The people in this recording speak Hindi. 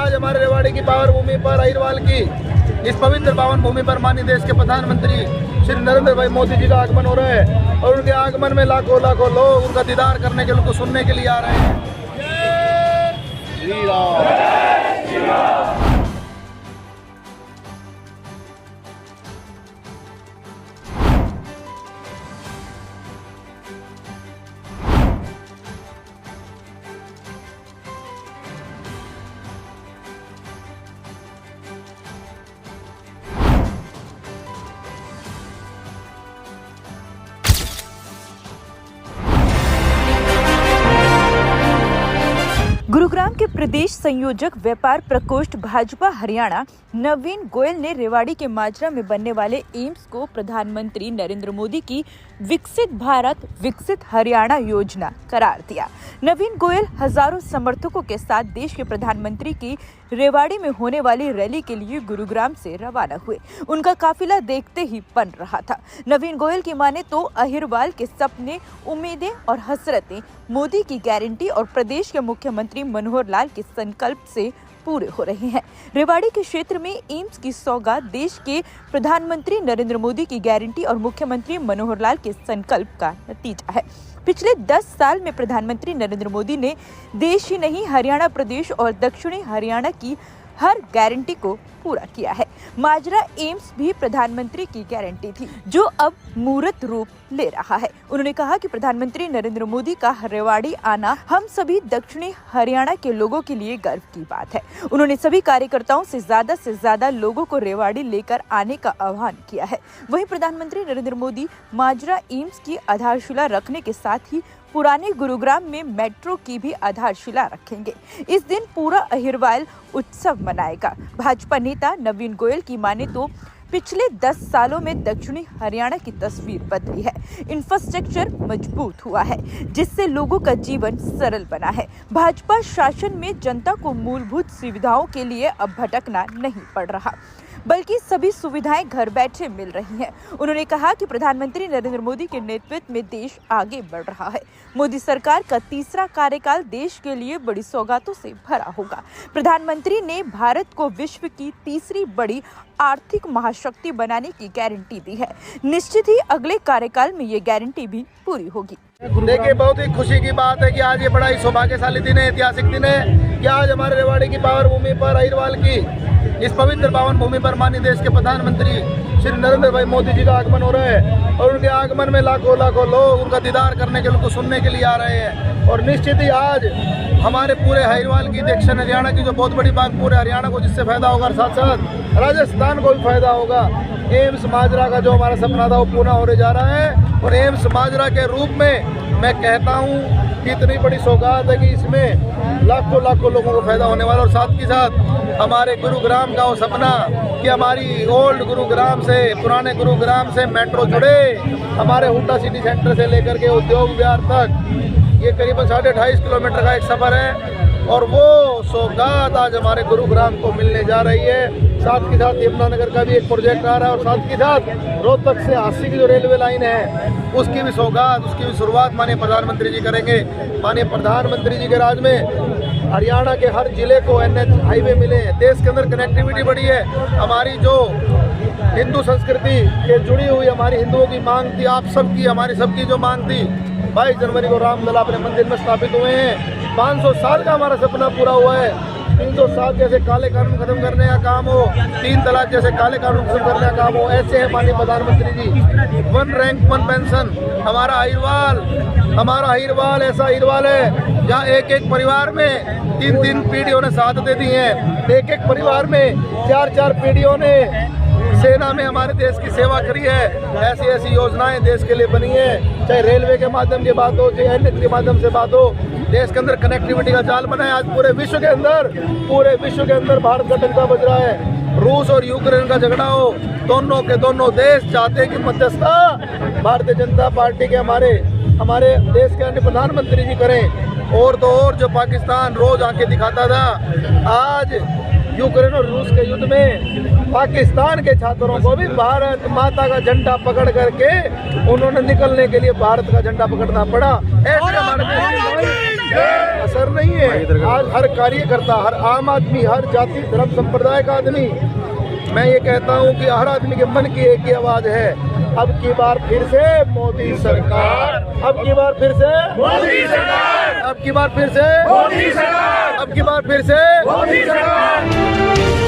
आज हमारे रेवाड़ी की पावन भूमि पर अहिरवाल की इस पवित्र पावन भूमि पर माननीय देश के प्रधानमंत्री श्री नरेंद्र भाई मोदी जी का आगमन हो रहा है और उनके आगमन में लाखों लाखों लोग उनका दीदार करने के लिए, उनको सुनने के लिए आ रहे हैं। जय श्री राम, जय श्री राम। गुरुग्राम के प्रदेश संयोजक व्यापार प्रकोष्ठ भाजपा हरियाणा नवीन गोयल ने रेवाड़ी के माजरा में बनने वाले एम्स को प्रधानमंत्री नरेंद्र मोदी की विकसित भारत विकसित हरियाणा योजना करार दिया। नवीन गोयल हजारों समर्थकों के साथ देश के प्रधानमंत्री की रेवाड़ी में होने वाली रैली के लिए गुरुग्राम से रवाना हुए। उनका काफिला देखते ही बन रहा था। नवीन गोयल की माने तो अहिरवाल के सपने, उम्मीदें और हसरतें मोदी की गारंटी और प्रदेश के मुख्यमंत्री मनोहर लाल के संकल्प से पूरे हो रहे हैं। रेवाड़ी के क्षेत्र में एम्स की सौगात देश के प्रधानमंत्री नरेंद्र मोदी की गारंटी और मुख्यमंत्री मनोहर लाल के संकल्प का नतीजा है। पिछले 10 साल में प्रधानमंत्री नरेंद्र मोदी ने देश ही नहीं हरियाणा प्रदेश और दक्षिणी हरियाणा की हर गारंटी को पूरा किया है। माजरा एम्स भी प्रधानमंत्री की गारंटी थी, जो अब मूर्त रूप ले रहा है। उन्होंने कहा कि प्रधानमंत्री नरेंद्र मोदी का रेवाड़ी आना हम सभी दक्षिणी हरियाणा के लोगों के लिए गर्व की बात है। उन्होंने सभी कार्यकर्ताओं से ज्यादा लोगों को रेवाड़ी लेकर आने का आह्वान किया है। वहीं प्रधानमंत्री नरेंद्र मोदी माजरा एम्स की आधारशिला रखने के साथ ही पुराने गुरुग्राम में मेट्रो की भी आधारशिला रखेंगे। इस दिन पूरा अहिरवाल उत्सव मनाएगा। भाजपा नेता नवीन गोयल की माने तो पिछले 10 सालों में दक्षिणी हरियाणा की तस्वीर बदली है। इंफ्रास्ट्रक्चर मजबूत हुआ है, जिससे लोगों का जीवन सरल बना है। भाजपा शासन में जनता को मूलभूत सुविधाओं के लिए अब भटकना नहीं पड़ रहा, बल्कि सभी सुविधाएं घर बैठे मिल रही हैं। उन्होंने कहा कि प्रधानमंत्री नरेंद्र मोदी के नेतृत्व में देश आगे बढ़ रहा है। मोदी सरकार का तीसरा कार्यकाल देश के लिए बड़ी सौगातों से भरा होगा। प्रधानमंत्री ने भारत को विश्व की तीसरी बड़ी आर्थिक महाशक्ति बनाने की गारंटी दी है। निश्चित ही अगले कार्यकाल में ये गारंटी भी पूरी होगी। देखिए, बहुत ही खुशी की बात है कि आज ये बड़ा ही सौभाग्यशाली दिन है, ऐतिहासिक दिन है कि आज हमारे रेवाड़ी की पावन भूमि पर अहिरवाल की इस पवित्र पावन भूमि पर माननीय देश के प्रधानमंत्री श्री नरेंद्र भाई मोदी जी का आगमन हो रहा है और उनके आगमन में लाखों लाखों लोग उनका दीदार करने के लिए, उनको सुनने के लिए आ रहे हैं। और निश्चित ही आज हमारे पूरे अहिरवाल की, दक्षिण हरियाणा की जो बहुत बड़ी बात, पूरे हरियाणा को जिससे फायदा होगा, साथ साथ राजस्थान को भी फायदा होगा। एम्स माजरा का जो हमारा सपना था वो पूरा होने जा रहा है और एम्स माजरा के रूप में मैं कहता हूँ कि इतनी बड़ी सौगात है कि इसमें लाखों लाखों लोगों को फायदा होने वाला। और साथ ही साथ हमारे गुरुग्राम का वो सपना कि हमारी ओल्ड गुरुग्राम से, पुराने गुरुग्राम से मेट्रो जुड़े, हमारे हुड्डा सिटी सेंटर से लेकर के उद्योग विहार तक ये करीबन 2.5 किलोमीटर का एक सफर है और वो सौगात आज हमारे गुरुग्राम को मिलने जा रही है। साथ ही साथ यमुनानगर का भी एक प्रोजेक्ट आ रहा है और साथ ही साथ रोहतक से हांसी की जो रेलवे लाइन है उसकी भी सौगात, उसकी भी शुरुआत माननीय प्रधानमंत्री जी करेंगे। माननीय प्रधानमंत्री जी के राज में हरियाणा के हर जिले को NH हाईवे मिले, देश के अंदर कनेक्टिविटी बढ़ी है। हमारी जो हिंदू संस्कृति के जुड़ी हुई हमारी हिंदुओं की मांग थी, आप सबकी, हमारी सबकी जो मांग थी, 22 जनवरी को रामलला अपने मंदिर में स्थापित हुए हैं। 500 साल का हमारा सपना पूरा हुआ है। 307 जैसे काले कानून खत्म करने का काम हो, 3 तलाक जैसे काले कानून खत्म करने का काम हो, ऐसे है माननीय प्रधानमंत्री जी। 1 रैंक 1 पेंशन। हमारा अहिरवाल ऐसा अहिरवाल है जहाँ एक परिवार में 3 पीढ़ियों ने साथ दे दी है। एक परिवार में 4 पीढ़ियों ने सेना में हमारे देश की सेवा करी है। ऐसी योजनाएं देश के लिए बनी है, चाहे रेलवे के माध्यम से बात हो, चाहे NH के माध्यम से बात हो। देश के अंदर कनेक्टिविटी का जाल बना है। आज पूरे विश्व के अंदर भारत का डंका बज रहा है। रूस और यूक्रेन का झगड़ा हो, दोनों के दोनों देश चाहते हैं कि मध्यस्थता भारतीय जनता पार्टी के हमारे देश के अन्य प्रधानमंत्री जी करें। और तो और जो पाकिस्तान रोज आके दिखाता था, आज यूक्रेन और रूस के युद्ध में पाकिस्तान के छात्रों को भी भारत माता का झंडा पकड़ करके उन्होंने निकलने के लिए भारत का झंडा पकड़ना पड़ा। ऐसे हमारे सर नहीं है। आज हर कार्यकर्ता, हर आम आदमी, हर जाति धर्म संप्रदाय का आदमी, मैं ये कहता हूँ कि हर आदमी के मन की एक ही आवाज है, अब की बार फिर से मोदी सरकार, अब की बार फिर से मोदी सरकार, अब की बार फिर से मोदी सरकार, अब की बार फिर से मोदी सरकार।